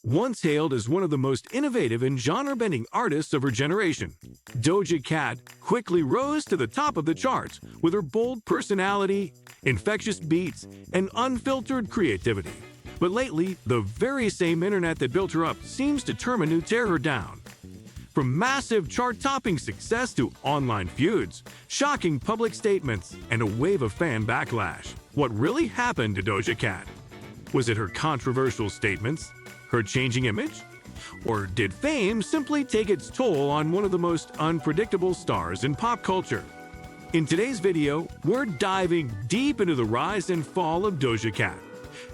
Once hailed as one of the most innovative and genre-bending artists of her generation, Doja Cat quickly rose to the top of the charts with her bold personality, infectious beats, and unfiltered creativity. But lately, the very same internet that built her up seems determined to tear her down. From massive chart-topping success to online feuds, shocking public statements, and a wave of fan backlash, what really happened to Doja Cat? Was it her controversial statements? Her changing image? Or did fame simply take its toll on one of the most unpredictable stars in pop culture? In today's video, we're diving deep into the rise and fall of Doja Cat,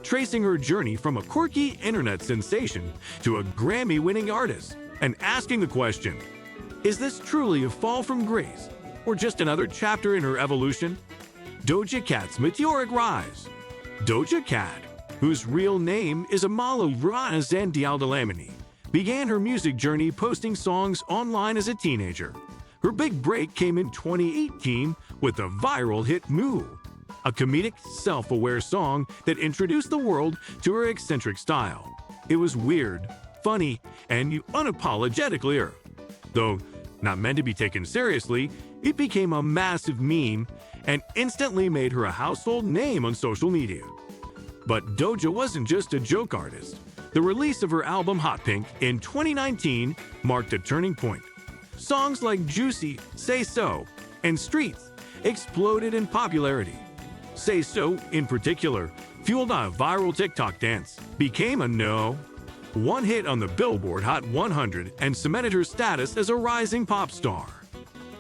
tracing her journey from a quirky internet sensation to a Grammy-winning artist, and asking the question, is this truly a fall from grace, or just another chapter in her evolution? Doja Cat's meteoric rise. Doja Cat, whose real name is Amala Zandialdalamini, began her music journey posting songs online as a teenager. Her big break came in 2018 with the viral hit Moo, a comedic, self-aware song that introduced the world to her eccentric style. It was weird, funny, and unapologetically her. Though not meant to be taken seriously, it became a massive meme and instantly made her a household name on social media. But Doja wasn't just a joke artist. The release of her album Hot Pink in 2019 marked a turning point. Songs like Juicy, Say So, and Streets exploded in popularity. Say So, in particular, fueled a viral TikTok dance, became a one hit on the Billboard Hot 100 and cemented her status as a rising pop star.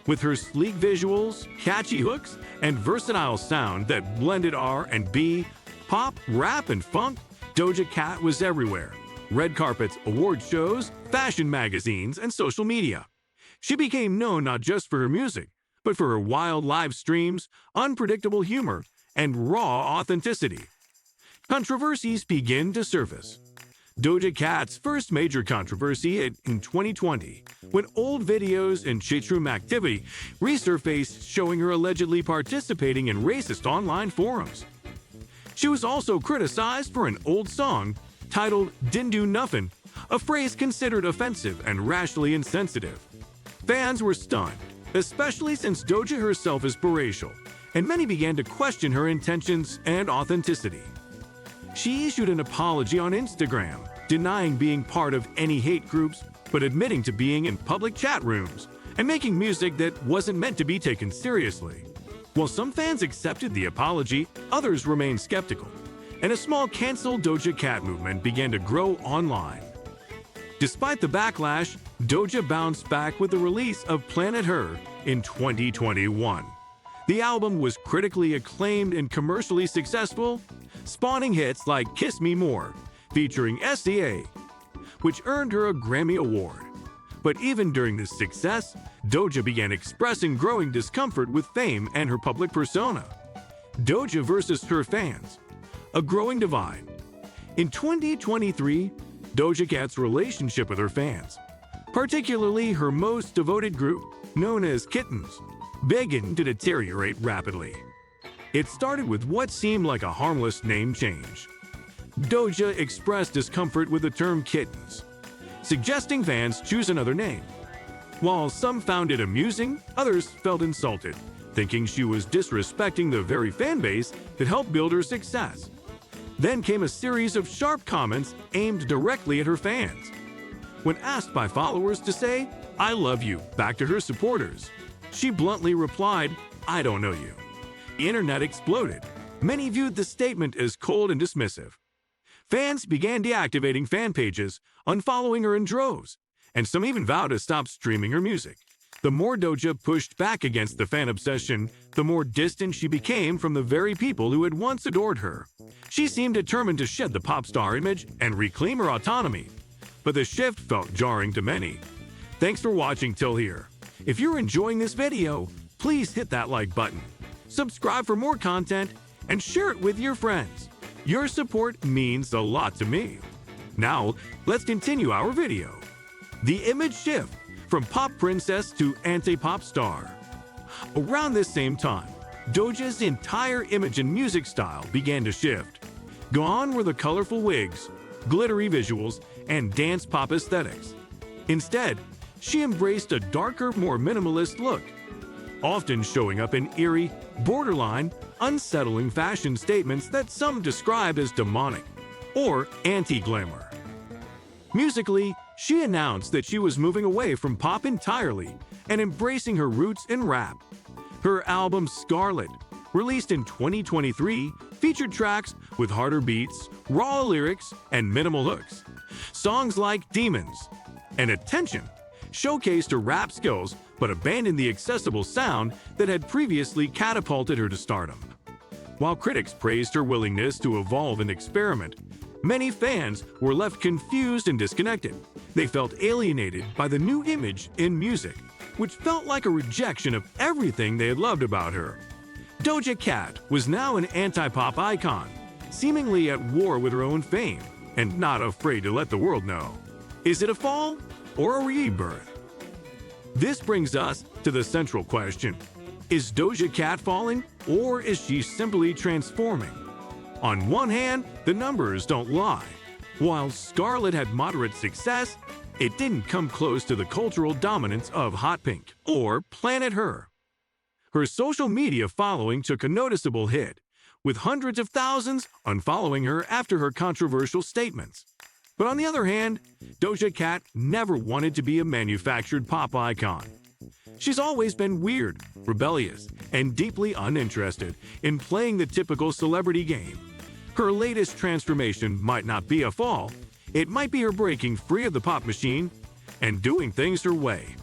With her sleek visuals, catchy hooks, and versatile sound that blended R&B, pop, rap, and funk, Doja Cat was everywhere. Red carpets, award shows, fashion magazines, and social media. She became known not just for her music, but for her wild live streams, unpredictable humor, and raw authenticity. Controversies begin to surface. Doja Cat's first major controversy hit in 2020, when old videos and chatroom activity resurfaced showing her allegedly participating in racist online forums. She was also criticized for an old song titled "Didn't Do Nuffin'," a phrase considered offensive and racially insensitive. Fans were stunned, especially since Doja herself is biracial, and many began to question her intentions and authenticity. She issued an apology on Instagram, denying being part of any hate groups, but admitting to being in public chat rooms and making music that wasn't meant to be taken seriously. While some fans accepted the apology, others remained skeptical, and a small cancel Doja Cat movement began to grow online. Despite the backlash, Doja bounced back with the release of Planet Her in 2021. The album was critically acclaimed and commercially successful, spawning hits like Kiss Me More, featuring SCA, which earned her a Grammy Award. But even during this success, Doja began expressing growing discomfort with fame and her public persona. Doja versus her fans, a growing divide. In 2023, Doja Cat's relationship with her fans, particularly her most devoted group, known as Kittens, began to deteriorate rapidly. It started with what seemed like a harmless name change. Doja expressed discomfort with the term kittens, suggesting fans choose another name. While some found it amusing, others felt insulted, thinking she was disrespecting the very fan base that helped build her success. Then came a series of sharp comments aimed directly at her fans. When asked by followers to say, "I love you," back to her supporters, she bluntly replied, "I don't know you." The internet exploded. Many viewed the statement as cold and dismissive. Fans began deactivating fan pages, unfollowing her in droves, and some even vowed to stop streaming her music. The more Doja pushed back against the fan obsession, the more distant she became from the very people who had once adored her. She seemed determined to shed the pop star image and reclaim her autonomy. But the shift felt jarring to many. Thanks for watching till here. If you're enjoying this video, please hit that like button, subscribe for more content, and share it with your friends. Your support means a lot to me. Now, let's continue our video. The image shift from pop princess to anti-pop star. Around this same time, Doja's entire image and music style began to shift. Gone were the colorful wigs, glittery visuals, and dance pop aesthetics. Instead, she embraced a darker, more minimalist look, often showing up in eerie, borderline, unsettling fashion statements that some describe as demonic or anti-glamour. Musically, she announced that she was moving away from pop entirely and embracing her roots in rap. Her album Scarlet, released in 2023, featured tracks with harder beats, raw lyrics, and minimal hooks. Songs like Demons and Attention showcased her rap skills but abandoned the accessible sound that had previously catapulted her to stardom. While critics praised her willingness to evolve and experiment, many fans were left confused and disconnected. They felt alienated by the new image in music, which felt like a rejection of everything they had loved about her. Doja Cat was now an anti-pop icon, seemingly at war with her own fame and not afraid to let the world know. Is it a fall or a rebirth? This brings us to the central question. Is Doja Cat falling, or is she simply transforming? On one hand, the numbers don't lie. While Scarlet had moderate success, it didn't come close to the cultural dominance of Hot Pink or Planet Her. Her social media following took a noticeable hit, with hundreds of thousands unfollowing her after her controversial statements. But on the other hand, Doja Cat never wanted to be a manufactured pop icon. She's always been weird, rebellious, and deeply uninterested in playing the typical celebrity game. Her latest transformation might not be a fall. It might be her breaking free of the pop machine and doing things her way.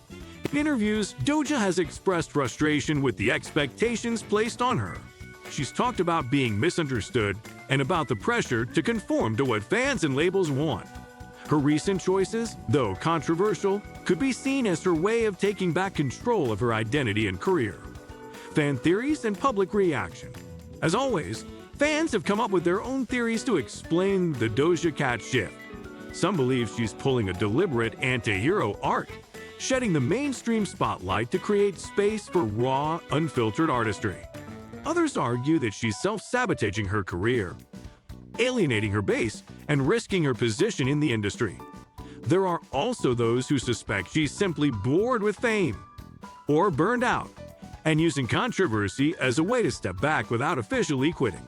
In interviews, Doja has expressed frustration with the expectations placed on her. She's talked about being misunderstood and about the pressure to conform to what fans and labels want. Her recent choices, though controversial, could be seen as her way of taking back control of her identity and career. Fan theories and public reaction. As always, fans have come up with their own theories to explain the Doja Cat shift. Some believe she's pulling a deliberate anti-hero arc, shedding the mainstream spotlight to create space for raw, unfiltered artistry. Others argue that she's self-sabotaging her career, alienating her base, and risking her position in the industry. There are also those who suspect she's simply bored with fame or burned out and using controversy as a way to step back without officially quitting.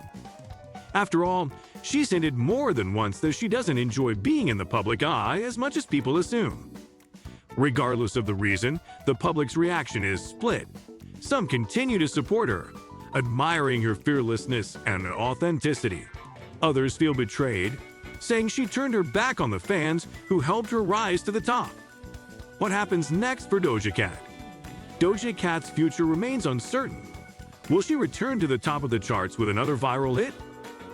After all, she's hinted more than once that she doesn't enjoy being in the public eye as much as people assume. Regardless of the reason, the public's reaction is split. Some continue to support her, admiring her fearlessness and authenticity. Others feel betrayed, saying she turned her back on the fans who helped her rise to the top. What happens next for Doja Cat? Doja Cat's future remains uncertain. Will she return to the top of the charts with another viral hit?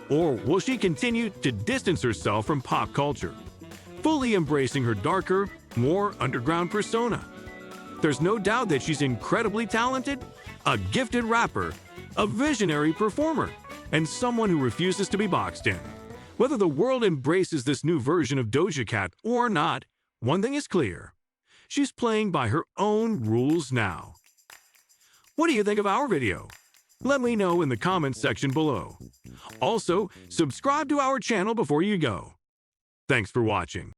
Or will she continue to distance herself from pop culture, fully embracing her darker, more underground persona? There's no doubt that she's incredibly talented, a gifted rapper, a visionary performer, and someone who refuses to be boxed in. Whether the world embraces this new version of Doja Cat or not, one thing is clear. She's playing by her own rules now. What do you think of our video? Let me know in the comments section below. Also, subscribe to our channel before you go. Thanks for watching.